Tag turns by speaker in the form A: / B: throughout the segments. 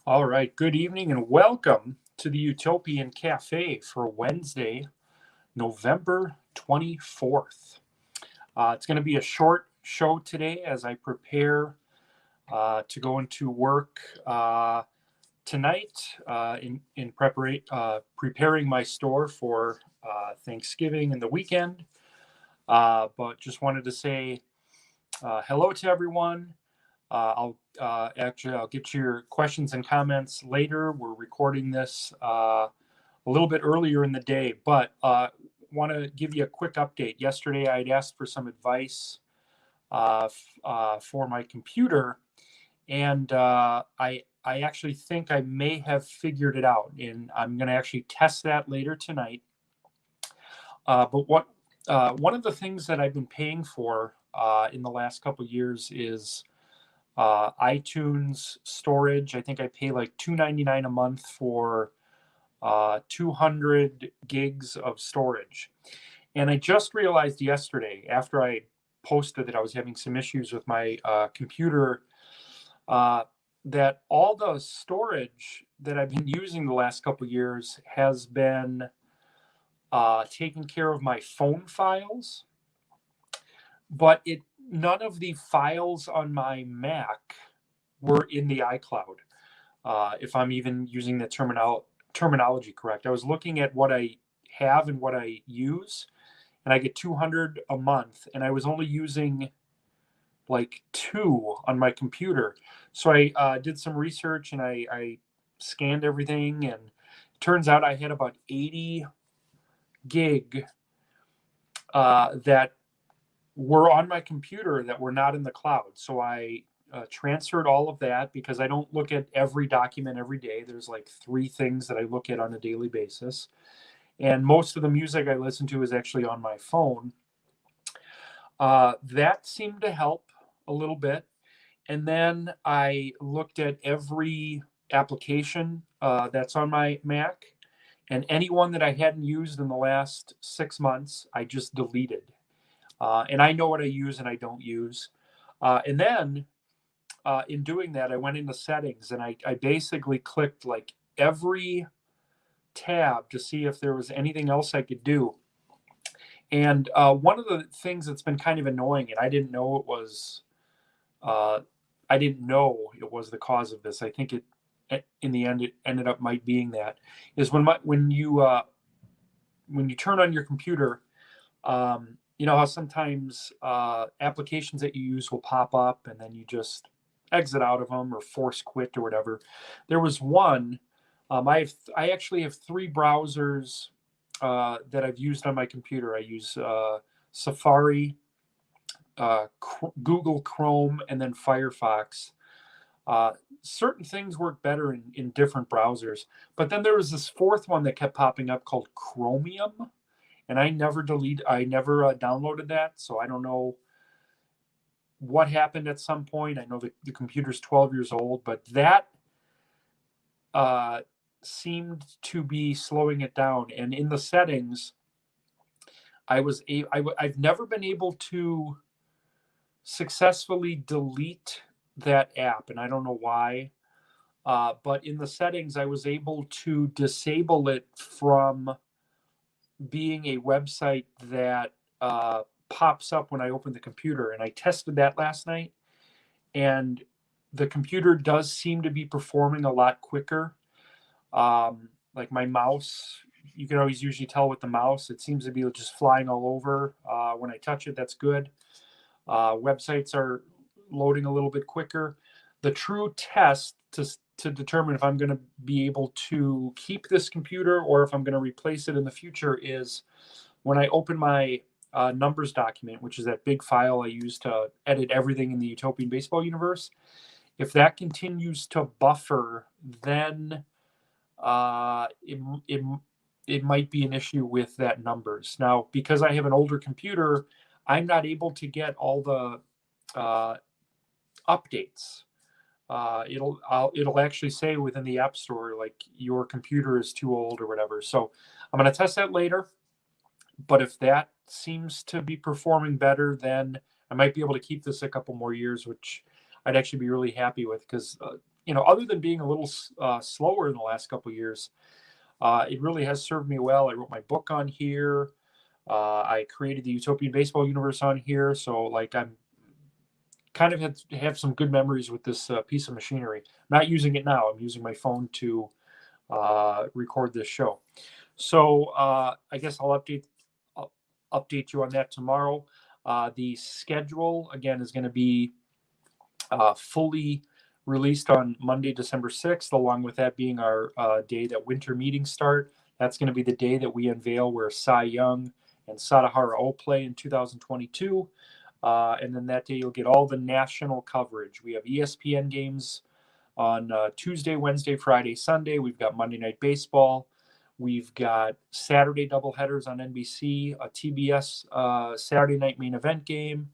A: All right, good evening and welcome to the Utopian Cafe for Wednesday, November 24th. It's going to be a short show today as I prepare to go into work tonight preparing my store for Thanksgiving and the weekend. But just wanted to say hello to everyone. I'll get to your questions and comments later. We're recording this a little bit earlier in the day, but want to give you a quick update. Yesterday, I had asked for some advice for my computer, and I actually think I may have figured it out, and I'm going to actually test that later tonight. But one of the things that I've been paying for in the last couple of years is iTunes storage. I think I pay like $2.99 a month for 200 gigs of storage. And I just realized yesterday, after I posted that I was having some issues with my computer, that all the storage that I've been using the last couple of years has been taking care of my phone files, but none of the files on my Mac were in the iCloud. If I'm even using the terminology correct, I was looking at what I have and what I use, and I get 200 a month, and I was only using like 2 on my computer. So I did some research and I scanned everything, and it turns out I had about 80 gig that were on my computer that were not in the cloud. So I transferred all of that because I don't look at every document every day. There's like 3 things that I look at on a daily basis. And most of the music I listen to is actually on my phone. That seemed to help a little bit. And then I looked at every application that's on my Mac, and any one that I hadn't used in the last 6 months, I just deleted. And I know what I use and I don't use. And then in doing that, I went into settings and I basically clicked like every tab to see if there was anything else I could do. And one of the things that's been kind of annoying, and I didn't know it was the cause of this. I think in the end it ended up being that is when you turn on your computer. You know how sometimes applications that you use will pop up and then you just exit out of them or force quit or whatever. There was one. I actually have 3 browsers that I've used on my computer. I use Safari, Google Chrome, and then Firefox. Certain things work better in different browsers, but then there was this 4th one that kept popping up called Chromium. And I never downloaded that, so I don't know what happened at some point. I know the computer's 12 years old, but that seemed to be slowing it down. And in the settings, I've never been able to successfully delete that app, and I don't know why. But in the settings, I was able to disable it from being a website that pops up when I open the computer. And I tested that last night, and the computer does seem to be performing a lot quicker. Like my mouse, you can always usually tell with the mouse, it seems to be just flying all over. When I touch it, that's good. Websites are loading a little bit quicker. The true test to determine if I'm going to be able to keep this computer or if I'm going to replace it in the future is when I open my numbers document, which is that big file I use to edit everything in the Utopian baseball universe. If that continues to buffer, then it might be an issue with that numbers. Now, because I have an older computer, I'm not able to get all the updates. It'll actually say within the App Store, like, your computer is too old or whatever. So I'm going to test that later. But if that seems to be performing better, then I might be able to keep this a couple more years, which I'd actually be really happy with, because other than being a little slower in the last couple of years, it really has served me well. I wrote my book on here. I created the Utopian baseball universe on here. So like I'm kind of have some good memories with this piece of machinery. I'm not using it now. I'm using my phone to record this show. So I guess I'll update you on that tomorrow. The schedule again is going to be fully released on Monday, December 6th, along with that being our day that winter meetings start. That's going to be the day that we unveil where Cy Young and Sadahara O play in 2022. And then that day you'll get all the national coverage. We have ESPN games on Tuesday, Wednesday, Friday, Sunday. We've got Monday Night Baseball. We've got Saturday doubleheaders on NBC, a TBS Saturday night main event game.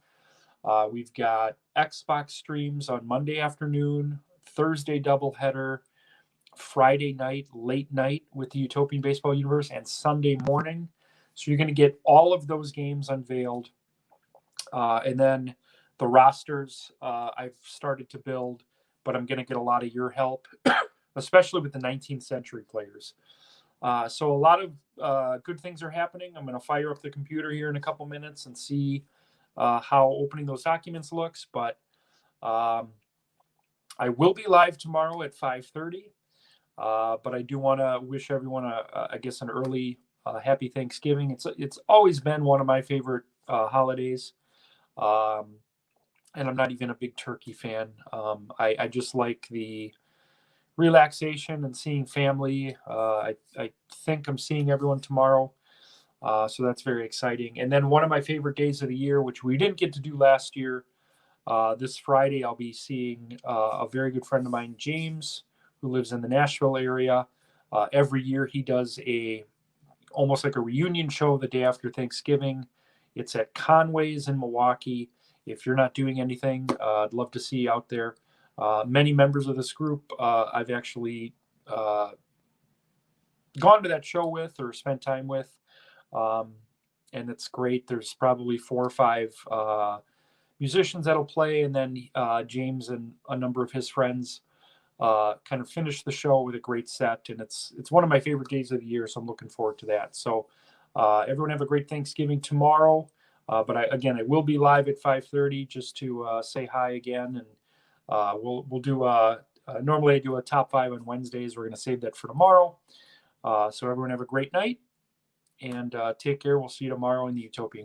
A: We've got Xbox streams on Monday afternoon, Thursday doubleheader, Friday night, late night with the Utopian Baseball Universe, and Sunday morning. So you're going to get all of those games unveiled. And then the rosters I've started to build, but I'm going to get a lot of your help, especially with the 19th century players. So a lot of good things are happening. I'm going to fire up the computer here in a couple minutes and see how opening those documents looks. But I will be live tomorrow at 5:30. But I do want to wish everyone, I guess, an early happy Thanksgiving. It's always been one of my favorite holidays. And I'm not even a big turkey fan. I just like the relaxation and seeing family. I think I'm seeing everyone tomorrow. So that's very exciting. And then one of my favorite days of the year, which we didn't get to do last year, this Friday, I'll be seeing a very good friend of mine, James, who lives in the Nashville area. Every year he does almost like a reunion show the day after Thanksgiving. It's at Conway's in Milwaukee. If you're not doing anything, I'd love to see you out there. Many members of this group I've actually gone to that show with or spent time with. And it's great. There's probably 4 or 5 musicians that'll play. And then James and a number of his friends kind of finish the show with a great set. And it's one of my favorite days of the year. So I'm looking forward to that. So everyone have a great Thanksgiving tomorrow. But I will be live at 5:30 just to say hi again. And we'll do normally I do a top 5 on Wednesdays. We're going to save that for tomorrow. So everyone have a great night and take care. We'll see you tomorrow in the Utopian.